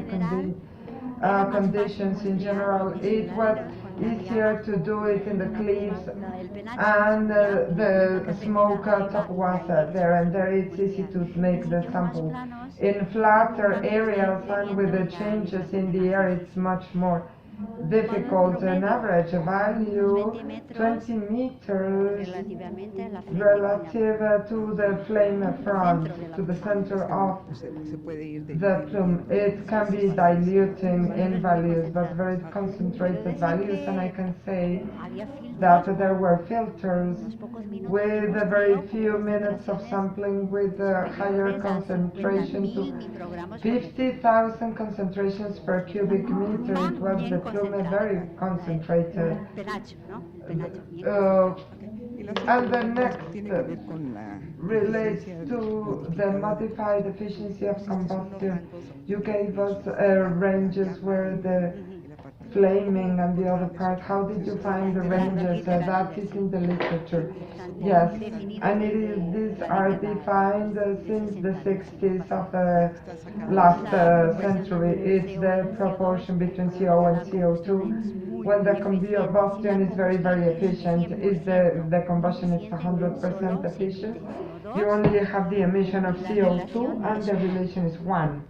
conditions in general. It was easier to do it in the cliffs and the smoke top was there, and there it's easy to make the sample. In flatter areas and with the changes in the air it's much more difficult. An average value 20 meters relative to the flame front, to the center of the plume. It can be diluting in values, but very concentrated values, and I can say that there were filters with a very few minutes of sampling with a higher concentration to 50,000 concentrations per cubic meter. It was the plume very concentrated. And the next relates to the modified efficiency of combustion. You gave us ranges where the flaming and the other part. How did you find the ranges? That is in the literature. Yes, and these are defined since the 60s of the last century. It's the proportion between CO and CO2. When the combustion is very, very efficient, is the combustion is 100% efficient, you only have the emission of CO2 and the relation is 1.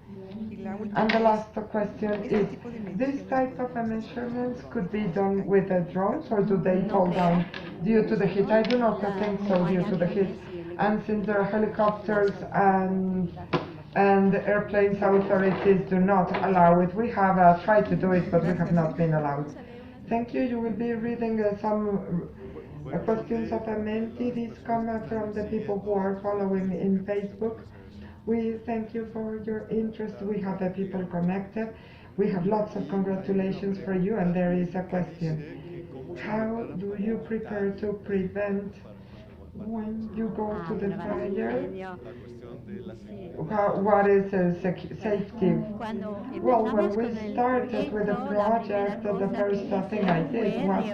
And the last question is, this type of measurements could be done with drones, or do they fall down due to the heat? I do not think so, due to the heat. And since there are helicopters and airplanes, authorities do not allow it. We have tried to do it, but we have not been allowed. Thank you. You will be reading some questions of Menti. These come from the people who are following in Facebook. We thank you for your interest. We have people connected. We have lots of congratulations for you, and there is a question. How do you prepare to prevent when you go to the fire? What is safety? Well, when we started with the project, the first thing I did was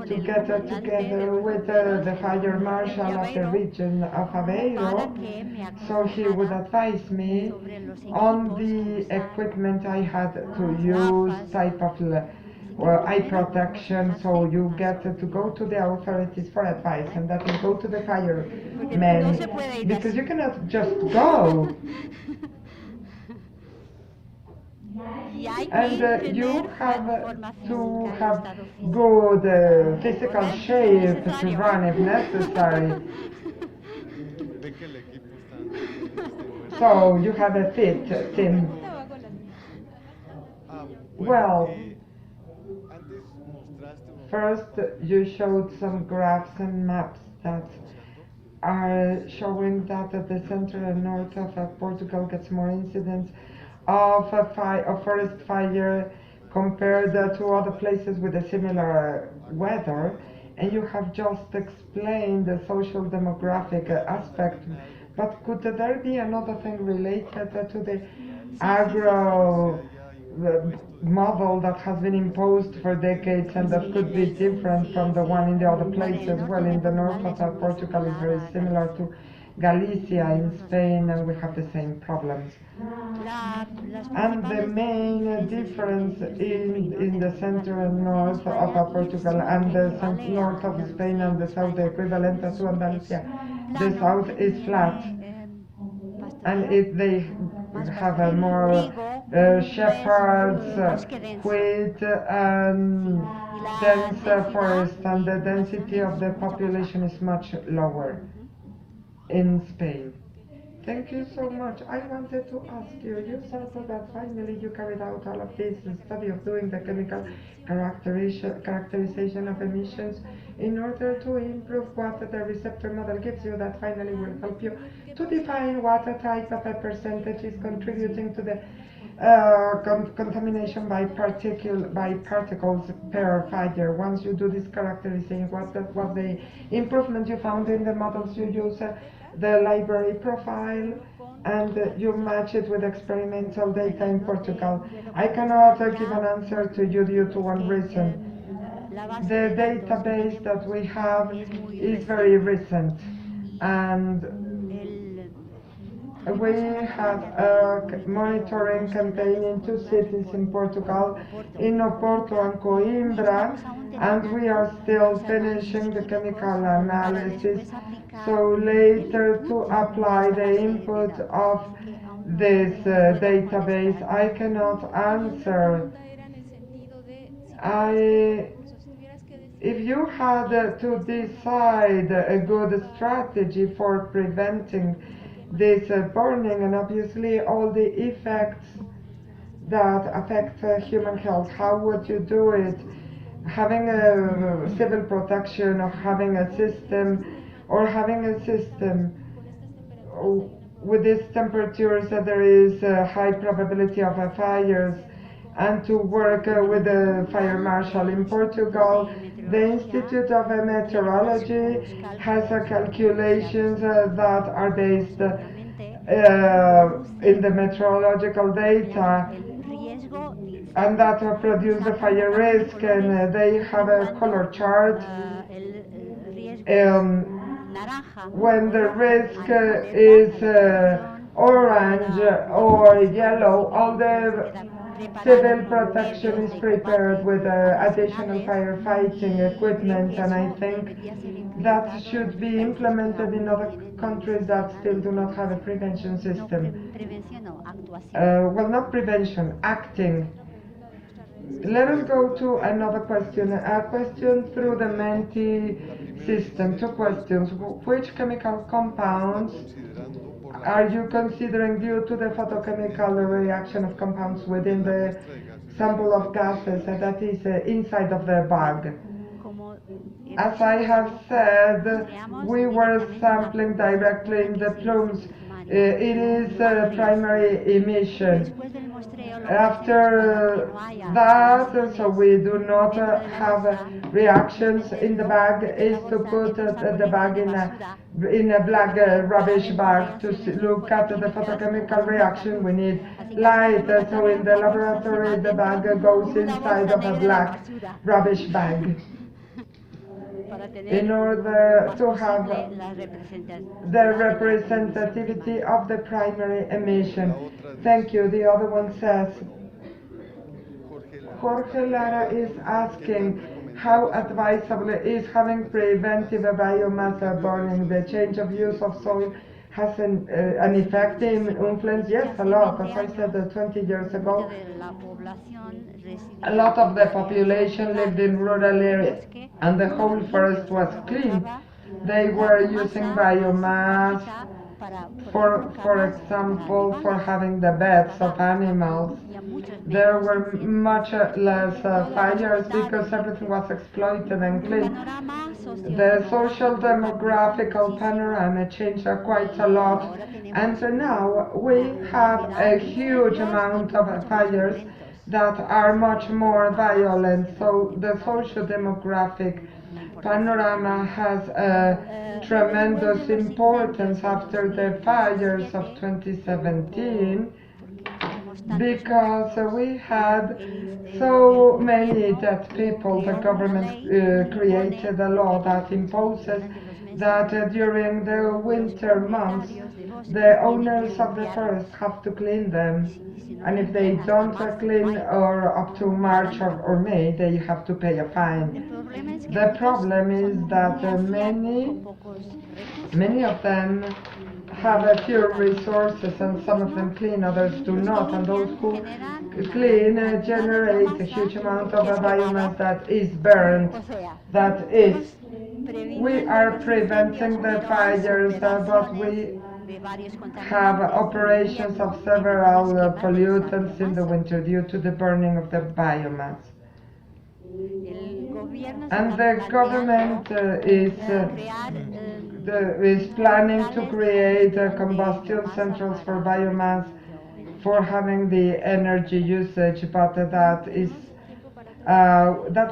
to get together with the fire marshal of the region of Aveiro, so he would advise me on the equipment I had to use, type of eye protection, so you get to go to the authorities for advice, and that is go to the firemen, because you cannot just go. And you have to have good physical shape to run if necessary. So you have a fit team. Well, first you showed some graphs and maps that are showing that the center and north of Portugal gets more incidents of forest fire compared to other places with a similar weather, and you have just explained the social demographic aspect, but could there be another thing related to the agro model that has been imposed for decades and that could be different from the one in the other places? Well, in the north of Portugal is very similar to Galicia in Spain, and we have the same problems. And the main difference in the center and north of Portugal and the north of Spain and the south, the equivalent to Andalusia, the south is flat, and they have a more shepherds, wheat, and dense forest, and the density of the population is much lower in Spain. Thank you so much. I wanted to ask you, you said that finally you carried out all of this study of doing the chemical characterization of emissions in order to improve what the receptor model gives you, that finally will help you to define what type of a percentage is contributing to the contamination by particles per fire. Once you do this characterization, what was the improvement you found in the models you use? The library profile, and you match it with experimental data in Portugal. I cannot give an answer to you due to one reason. The database that we have is very recent, and we have a monitoring campaign in 2 cities in Portugal, in Oporto and Coimbra, and we are still finishing the chemical analysis, so later to apply the input of this database. I cannot answer. If you had to decide a good strategy for preventing this burning, and obviously all the effects that affect human health, how would you do it? Having a civil protection, or having a system with these temperatures that there is a high probability of fires, and to work with the fire marshal in Portugal. The Institute of Meteorology has calculations that are based in the meteorological data, and that produce the fire risk, and they have a color chart. When the risk is orange or yellow, all the civil protection is prepared with additional firefighting equipment, and I think that should be implemented in other countries that still do not have a prevention system. Well, not prevention, acting. Let us go to another question. A question through the Menti system. 2 questions. Which chemical compounds are you considering due to the photochemical reaction of compounds within the sample of gases that is inside of the bag? As I have said, we were sampling directly in the plumes. It is primary emission. After that, so we do not have reactions in the bag, is to put the bag in a black rubbish bag to look at the photochemical reaction. We need light, so in the laboratory the bag goes inside of a black rubbish bag in order to have the representativity of the primary emission. Thank you. The other one says, Jorge Lara is asking how advisable is having preventive biomass burning. The change of use of soil has an effective influence. Yes, a lot. As I said 20 years ago, a lot of the population lived in rural areas, and the whole forest was clean. They were using biomass, for example, for having the beds of animals. There were much less fires because everything was exploited and clean. The social demographical panorama changed quite a lot, and so now we have a huge amount of fires that are much more violent. So the socio-demographic panorama has a tremendous importance after the fires of 2017, because we had so many dead people. The government created a law that imposes that during the winter months the owners of the forest have to clean them, and if they don't clean or up to March or May, they have to pay a fine. The problem is that many of them have a few resources, and some of them clean, others do not, and those who clean generate a huge amount of biomass that is burned. That is, we are preventing the fires, but we have operations of several pollutants in the winter due to the burning of the biomass. And the government is planning to create combustion centrals for biomass for having the energy usage, but that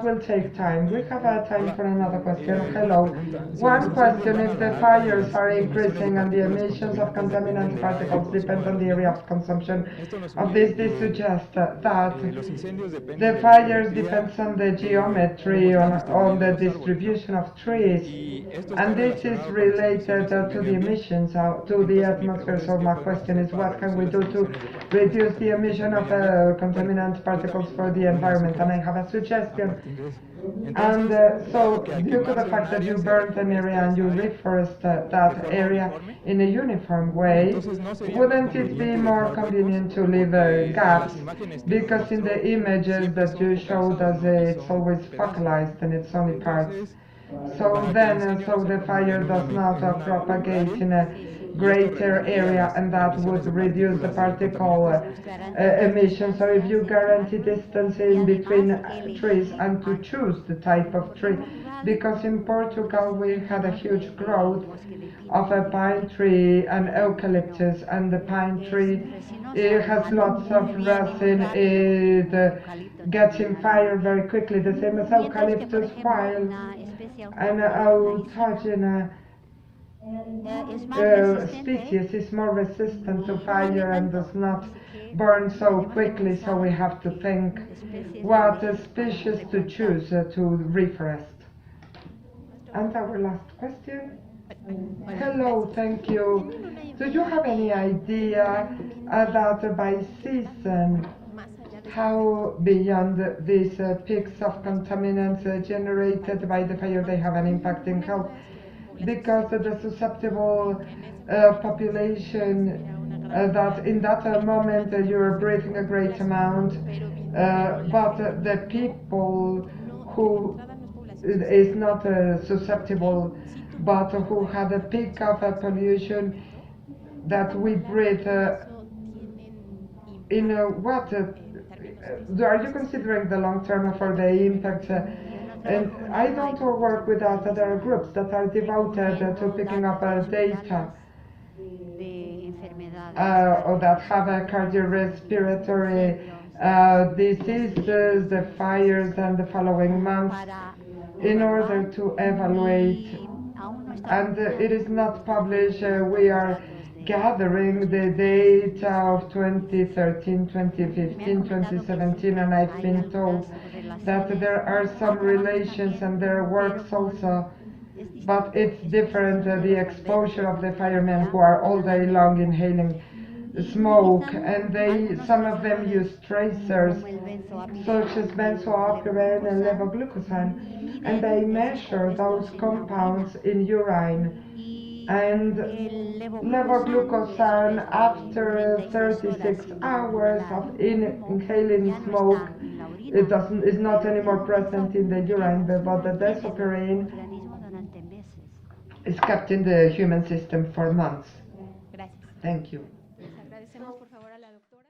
will take time. We have time for another question. Hello. One question: if the fires are increasing and the emissions of contaminant particles depend on the area of consumption of this suggests that the fires depends on the geometry, on the distribution of trees, and this is related to the emissions to the atmosphere. So my question is, what can we do to reduce the emission of contaminant particles for the environment? And I have a suggestion. And so, due to the fact that you burnt an area and you reforest that area in a uniform way, wouldn't it be more convenient to leave gaps? Because in the images that you showed us, it's always focalized and it's only parts. So then, so the fire does not propagate in a greater area, and that would reduce the particle emission. So if you guarantee distance in between trees and to choose the type of tree, because in Portugal we had a huge growth of a pine tree and eucalyptus, and the pine tree, it has lots of resin, it gets in fire very quickly, the same as eucalyptus, while an autogenous species is more resistant to fire and does not burn so quickly, so we have to think what species to choose to reforest. And our last question. Hello, thank you. Do you have any idea that by season how beyond these peaks of contaminants generated by the fire they have an impact in health? Because the susceptible population, that in that moment you're breathing a great amount, but the people who is not susceptible, but who had a peak of pollution that we breathe in what are you considering the long term for the impact? And I don't work with that. There are groups that are devoted to picking up data or that have a cardiorespiratory diseases, the fires, and the following months, in order to evaluate. And it is not published. We are gathering the data of 2013, 2015, 2017, and I've been told that there are some relations and there works also, but it's different, the exposure of the firemen who are all day long inhaling smoke, and some of them use tracers such as benzoapiren and levoglucosan, and they measure those compounds in urine. And levoglucosan, after 36 hours of inhaling smoke, is not anymore present in the urine, but the desopirin is kept in the human system for months. Thank you.